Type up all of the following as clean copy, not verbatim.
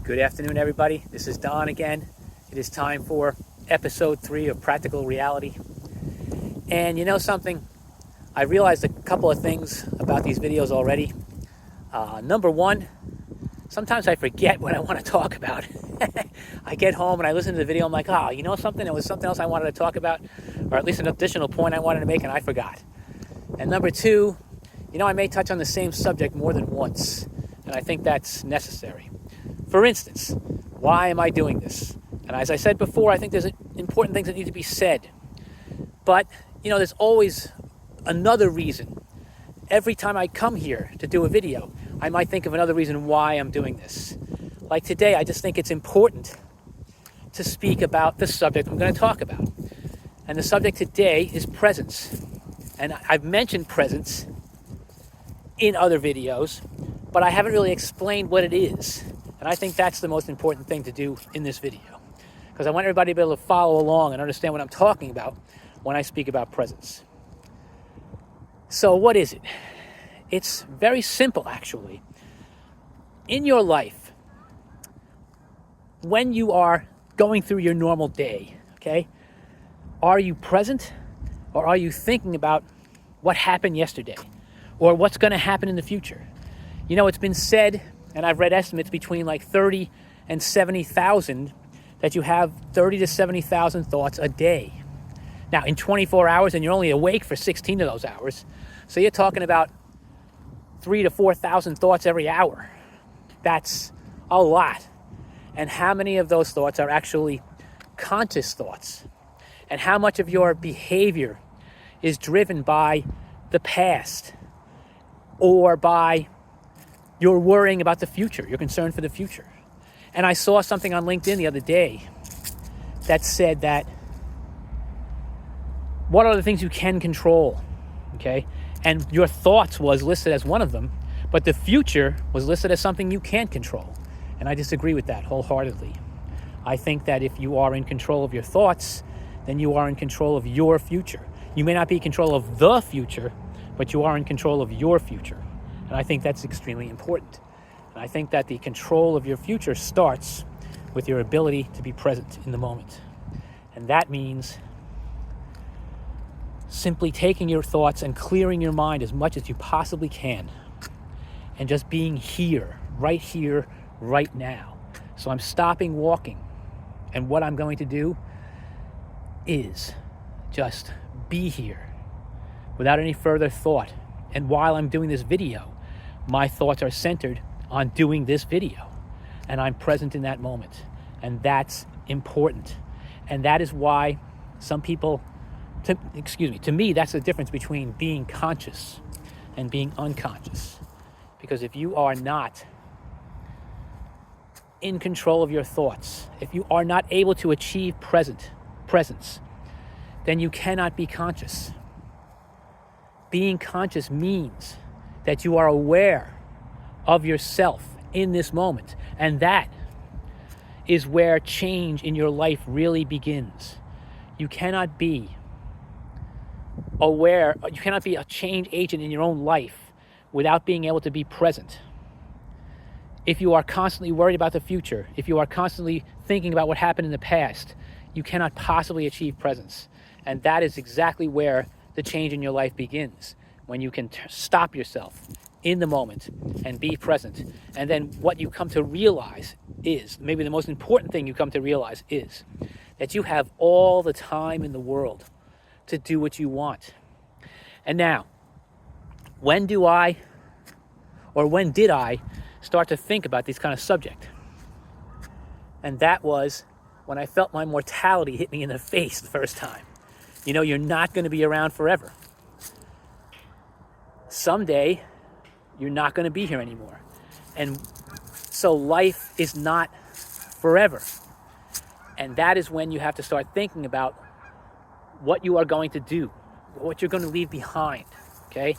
Good afternoon, everybody. This is Don again. It is time for episode 3 of Practical Reality. And you know something? I realized a couple of things about these videos already. Number one, sometimes I forget what I want to talk about. I get home and I listen to the video. I'm like, you know something? There was something else I wanted to talk about, or at least an additional point I wanted to make, and I forgot. And number two, I may touch on the same subject more than once, and I think that's necessary. For instance, why am I doing this? And as I said before, I think there's important things that need to be said. But, there's always another reason. Every time I come here to do a video, I might think of another reason why I'm doing this. Like today, I just think it's important to speak about the subject I'm going to talk about. And the subject today is presence. And I've mentioned presence in other videos, but I haven't really explained what it is. And I think that's the most important thing to do in this video, because I want everybody to be able to follow along and understand what I'm talking about when I speak about presence. So what is it? It's very simple, actually. In your life, when you are going through your normal day, okay, are you present, or are you thinking about what happened yesterday or what's going to happen in the future? It's been said, and I've read estimates between like 30 and 70,000, that you have 30 to 70,000 thoughts a day. Now, in 24 hours, and you're only awake for 16 of those hours, so you're talking about 3,000 to 4,000 thoughts every hour. That's a lot. And how many of those thoughts are actually conscious thoughts? And how much of your behavior is driven by the past, or by your worrying about the future, your concern for the future? And I saw something on LinkedIn the other day that said that what are the things you can control, okay? And your thoughts was listed as one of them, but the future was listed as something you can't control. And I disagree with that wholeheartedly. I think that if you are in control of your thoughts, then you are in control of your future. You may not be in control of the future, but you are in control of your future. And I think that's extremely important. And I think that the control of your future starts with your ability to be present in the moment. And that means simply taking your thoughts and clearing your mind as much as you possibly can, and just being here, right now. So I'm stopping walking, and what I'm going to do is just be here without any further thought. And while I'm doing this video, my thoughts are centered on doing this video, and I'm present in that moment. And that's important. And that is why some people, to me, that's the difference between being conscious and being unconscious. Because if you are not in control of your thoughts, if you are not able to achieve presence, then you cannot be conscious. Being conscious means that you are aware of yourself in this moment. And that is where change in your life really begins. You cannot be aware, you cannot be a change agent in your own life without being able to be present. If you are constantly worried about the future, if you are constantly thinking about what happened in the past, you cannot possibly achieve presence. And that is exactly where the change in your life begins, when you can stop yourself in the moment and be present. And then what you come to realize is, maybe the most important thing you come to realize is, that you have all the time in the world to do what you want. And now, when did I start to think about this kind of subject? And that was when I felt my mortality hit me in the face the first time. You're not going to be around forever. Someday, you're not going to be here anymore. And so life is not forever. And that is when you have to start thinking about what you are going to do, what you're going to leave behind, okay?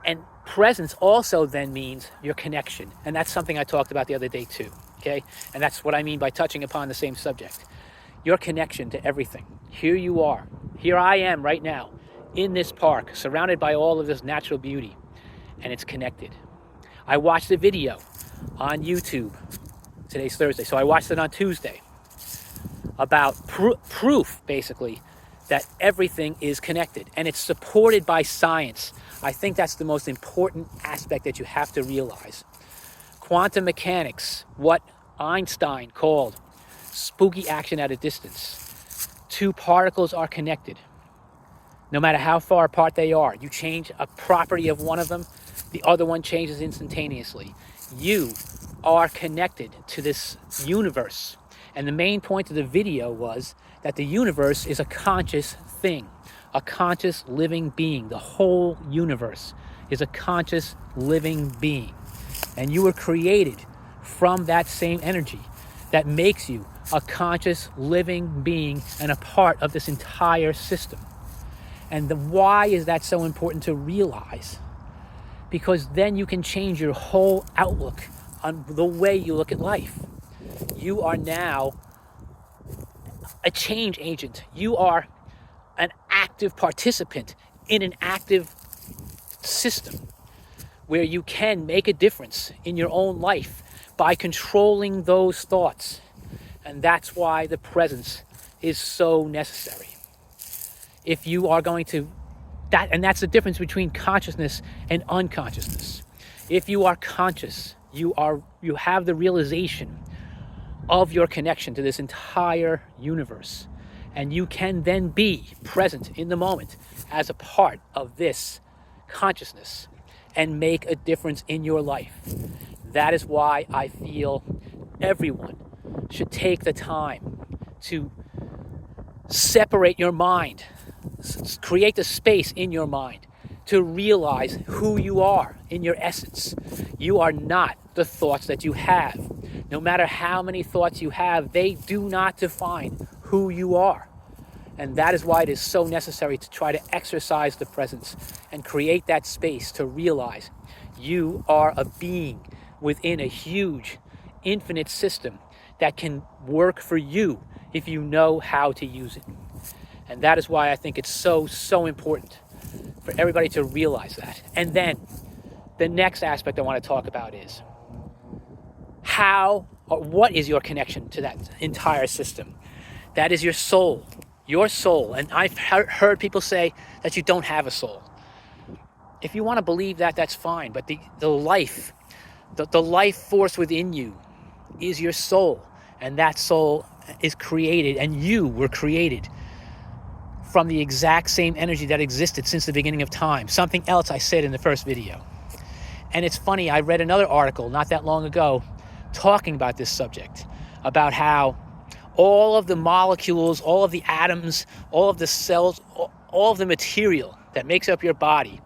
And presence also then means your connection. And that's something I talked about the other day too, okay? And that's what I mean by touching upon the same subject. Your connection to everything. Here you are. Here I am right now in this park, surrounded by all of this natural beauty, and it's connected. I watched a video on YouTube Today's Thursday. So I watched it on Tuesday about proof, basically, that everything is connected. And it's supported by science. I think that's the most important aspect that you have to realize. Quantum mechanics, what Einstein called spooky action at a distance. Two particles are connected. No matter how far apart they are, you change a property of one of them, the other one changes instantaneously. You are connected to this universe. And the main point of the video was that the universe is a conscious thing, a conscious living being. The whole universe is a conscious living being. And you were created from that same energy that makes you a conscious living being and a part of this entire system. And why is that so important to realize? Because then you can change your whole outlook on the way you look at life. You are now a change agent. You are an active participant in an active system where you can make a difference in your own life by controlling those thoughts. And that's why the presence is so necessary. If you are going to, and that's the difference between consciousness and unconsciousness. If you are conscious, you have the realization of your connection to this entire universe. And you can then be present in the moment as a part of this consciousness and make a difference in your life. That is why I feel everyone should take the time to separate your mind, create the space in your mind to realize who you are in your essence. You are not the thoughts that you have. No matter how many thoughts you have, they do not define who you are. And that is why it is so necessary to try to exercise the presence and create that space to realize you are a being within a huge, infinite system that can work for you if you know how to use it. And that is why I think it's so important for everybody to realize that. And then the next aspect I want to talk about is what is your connection to that entire system? That is your soul. Your soul. And I've heard people say that you don't have a soul. If you want to believe that, that's fine. But the life force within you is your soul. And that soul is created, and you were created from the exact same energy that existed since the beginning of time. Something else I said in the first video. And it's funny, I read another article not that long ago talking about this subject, about how all of the molecules, all of the atoms, all of the cells, all of the material that makes up your body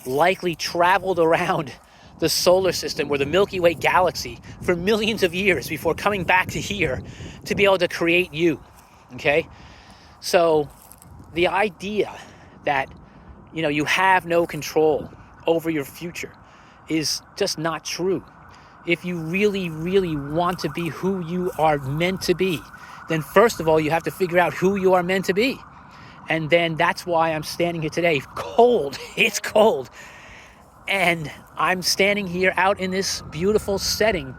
likely traveled around the solar system or the Milky Way galaxy for millions of years before coming back to here to be able to create you, okay? So the idea that, you have no control over your future is just not true. If you really, really want to be who you are meant to be, then first of all, you have to figure out who you are meant to be. And then that's why I'm standing here today. Cold, it's cold. And I'm standing here out in this beautiful setting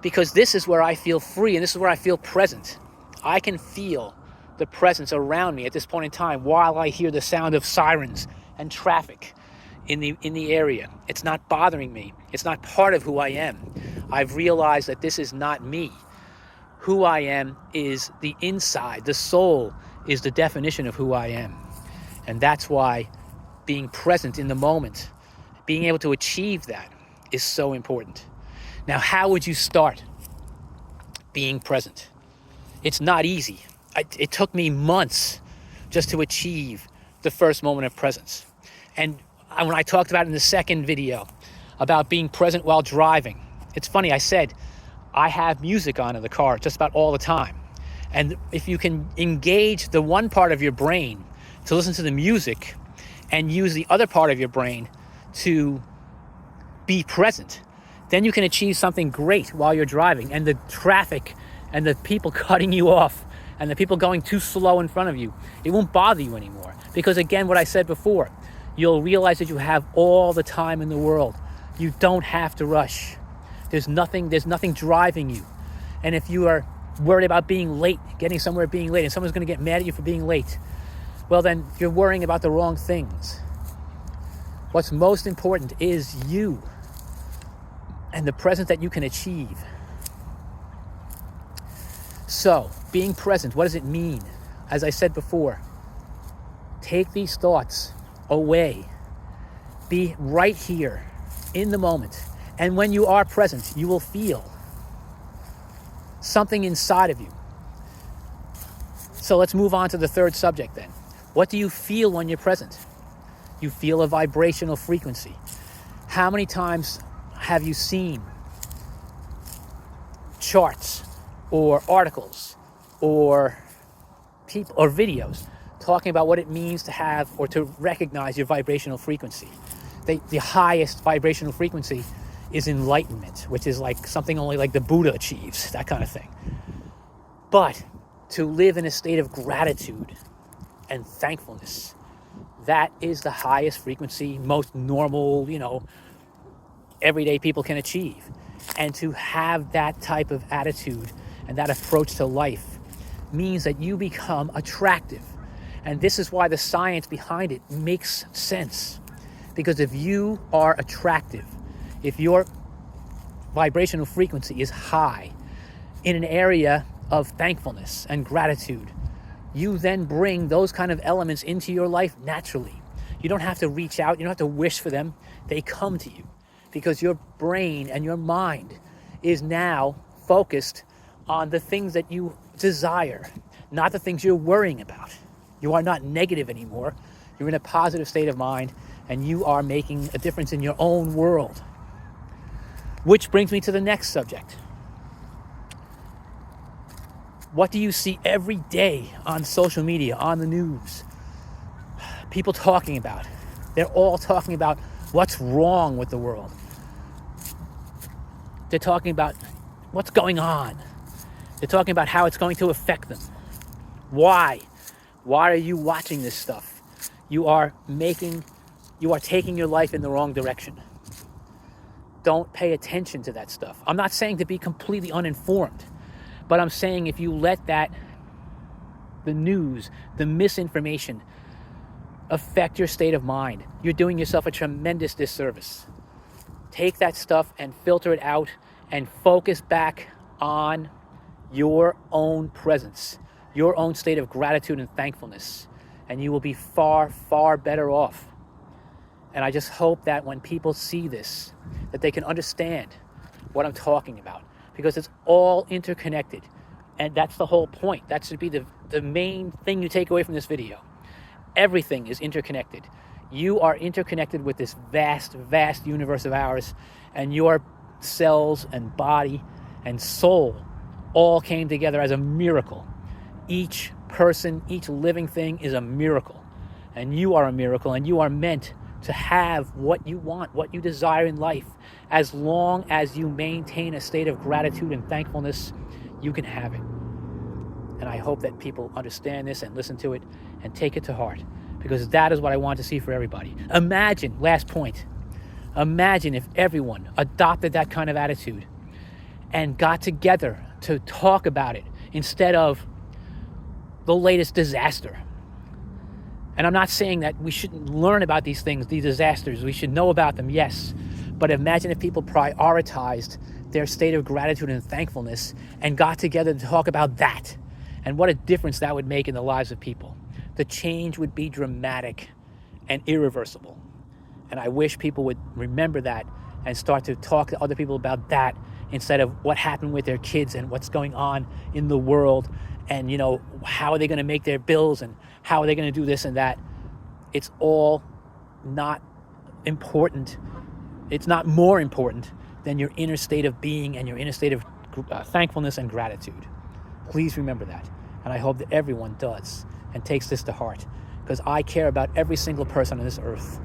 because this is where I feel free and this is where I feel present. I can feel the presence around me at this point in time while I hear the sound of sirens and traffic in the area. It's not bothering me. It's not part of who I am. I've realized that this is not me. Who I am is the inside. The soul is the definition of who I am. And that's why being present in the moment, being able to achieve that is so important. Now, how would you start being present? It's not easy. It took me months just to achieve the first moment of presence. And when I talked about it in the second video about being present while driving, it's funny, I said, I have music on in the car just about all the time. And if you can engage the one part of your brain to listen to the music and use the other part of your brain to be present, then you can achieve something great while you're driving. And the traffic and the people cutting you off and the people going too slow in front of you, it won't bother you anymore. Because again, what I said before, you'll realize that you have all the time in the world. You don't have to rush. There's nothing driving you. And if you are worried about being late, getting somewhere being late, and someone's going to get mad at you for being late, well, then you're worrying about the wrong things. What's most important is you and the present that you can achieve. So, being present, what does it mean? As I said before, take these thoughts away. Be right here in the moment. And when you are present, you will feel something inside of you. So let's move on to the third subject then. What do you feel when you're present? You feel a vibrational frequency. How many times have you seen charts or articles or people or videos talking about what it means to have or to recognize your vibrational frequency? The highest vibrational frequency is enlightenment, which is like something only like the Buddha achieves, that kind of thing. But to live in a state of gratitude and thankfulness, that is the highest frequency most normal, everyday people can achieve. And to have that type of attitude and that approach to life means that you become attractive. And this is why the science behind it makes sense. Because if you are attractive, if your vibrational frequency is high in an area of thankfulness and gratitude, you then bring those kind of elements into your life naturally. You don't have to reach out. You don't have to wish for them. They come to you because your brain and your mind is now focused on the things that you desire, not the things you're worrying about. You are not negative anymore. You're in a positive state of mind, and you are making a difference in your own world. Which brings me to the next subject. What do you see every day on social media, on the news? People talking about. They're all talking about what's wrong with the world. They're talking about what's going on. They're talking about how it's going to affect them. Why? Why are you watching this stuff? You are taking your life in the wrong direction. Don't pay attention to that stuff. I'm not saying to be completely uninformed, but I'm saying if you let the news, the misinformation affect your state of mind, you're doing yourself a tremendous disservice. Take that stuff and filter it out and focus back on your own presence, your own state of gratitude and thankfulness, and you will be far, far better off. And I just hope that when people see this, that they can understand what I'm talking about, because it's all interconnected. And that's the whole point. That should be the main thing you take away from this video. Everything is interconnected. You are interconnected with this vast, vast universe of ours, and your cells and body and soul all came together as a miracle. Each person, each living thing is a miracle. And you are a miracle, and you are meant to have what you want, what you desire in life. As long as you maintain a state of gratitude and thankfulness, you can have it. And I hope that people understand this and listen to it and take it to heart, because that is what I want to see for everybody. Imagine, last point, imagine if everyone adopted that kind of attitude and got together to talk about it instead of the latest disaster. And I'm not saying that we shouldn't learn about these things, these disasters. We should know about them, yes. But imagine if people prioritized their state of gratitude and thankfulness and got together to talk about that. And what a difference that would make in the lives of people. The change would be dramatic and irreversible. And I wish people would remember that and start to talk to other people about that instead of what happened with their kids and what's going on in the world and, how are they going to make their bills and how are they going to do this and that. It's all not important. It's not more important than your inner state of being and your inner state of thankfulness and gratitude. Please remember that. And I hope that everyone does and takes this to heart, because I care about every single person on this earth.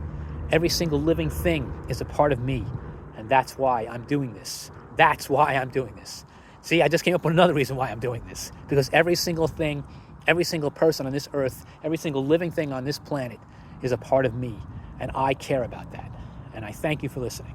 Every single living thing is a part of me, and that's why I'm doing this. That's why I'm doing this. See, I just came up with another reason why I'm doing this, because every single thing, every single person on this earth, every single living thing on this planet is a part of me, and I care about that. And I thank you for listening.